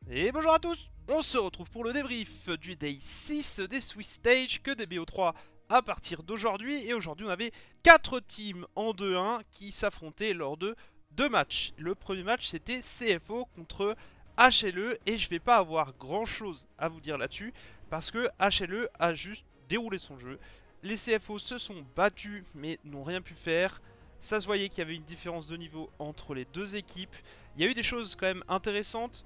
Et bonjour à tous, on se retrouve pour le débrief du Day 6 des Swiss Stage que des BO3 à partir d'aujourd'hui. Et aujourd'hui on avait 4 teams en 2-1 qui s'affrontaient lors de 2 matchs. Le premier match c'était CFO contre HLE et je vais pas avoir grand chose à vous dire là-dessus parce que HLE a juste déroulé son jeu. Les CFO se sont battus mais n'ont rien pu faire. Ça se voyait qu'il y avait une différence de niveau entre les deux équipes. Il y a eu des choses quand même intéressantes,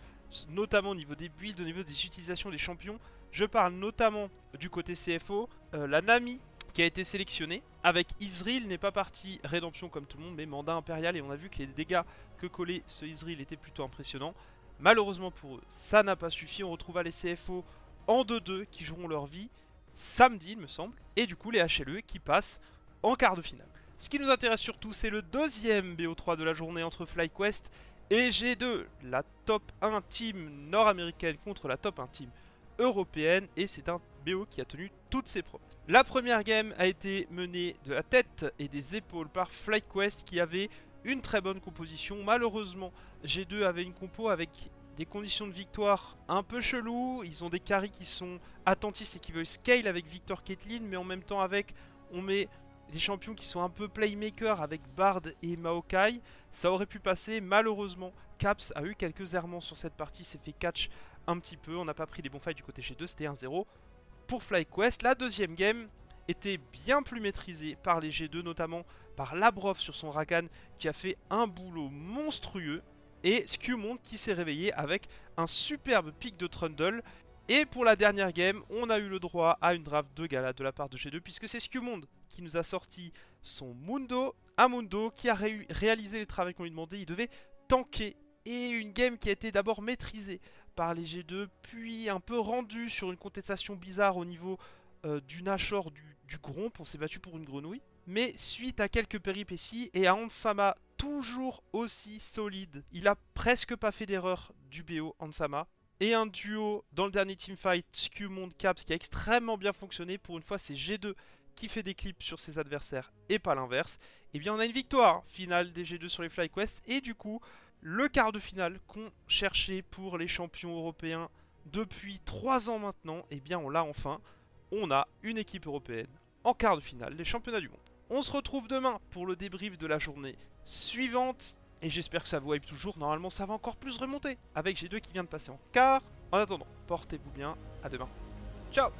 notamment au niveau des builds, au niveau des utilisations des champions. Je parle notamment du côté CFO, la Nami qui a été sélectionnée. Avec Israel n'est pas parti rédemption comme tout le monde, mais mandat impérial. Et on a vu que les dégâts que collait ce Israel étaient plutôt impressionnants. Malheureusement pour eux, ça n'a pas suffi. On retrouva les CFO en 2-2 qui joueront leur vie samedi, il me semble. Et du coup, les HLE qui passent en quart de finale. Ce qui nous intéresse surtout, c'est le deuxième BO3 de la journée entre FlyQuest et G2, la top 1 team nord-américaine contre la top 1 team européenne. Et c'est un BO qui a tenu toutes ses promesses. La première game a été menée de la tête et des épaules par FlyQuest qui avait une très bonne composition. Malheureusement, G2 avait une compo avec des conditions de victoire un peu chelou. Ils ont des carries qui sont attentistes et qui veulent scale avec Victor Caitlyn, mais en même temps avec, on met des champions qui sont un peu playmakers avec Bard et Maokai. Ça aurait pu passer, malheureusement Caps a eu quelques errements sur cette partie, s'est fait catch un petit peu, on n'a pas pris les bons fights du côté G2, c'était 1-0 pour FlyQuest. La deuxième game était bien plus maîtrisée par les G2, notamment par Labrov sur son Rakan qui a fait un boulot monstrueux, et Skewmont qui s'est réveillé avec un superbe pic de Trundle. Et pour la dernière game, on a eu le droit à une draft de gala de la part de G2 puisque c'est Skewmont qui nous a sorti son Mundo, un Mundo qui a réalisé les travaux qu'on lui demandait. Il devait tanker, et une game qui a été d'abord maîtrisée par les G2 puis un peu rendue sur une contestation bizarre au niveau du Nashor du Gromp. On s'est battu pour une grenouille, mais suite à quelques péripéties et à Hansama toujours aussi solide, il a presque pas fait d'erreur du BO Hansama. Et un duo dans le dernier teamfight, Skewmont Caps, qui a extrêmement bien fonctionné. Pour une fois, c'est G2 qui fait des clips sur ses adversaires et pas l'inverse. Et bien, on a une victoire finale des G2 sur les FlyQuest. Et du coup, le quart de finale qu'on cherchait pour les champions européens depuis 3 ans maintenant, et bien, on l'a enfin. On a une équipe européenne en quart de finale des championnats du monde. On se retrouve demain pour le débrief de la journée suivante. Et j'espère que ça vous hype toujours. Normalement, ça va encore plus remonter avec G2 qui vient de passer en quart. En attendant, portez-vous bien. À demain. Ciao.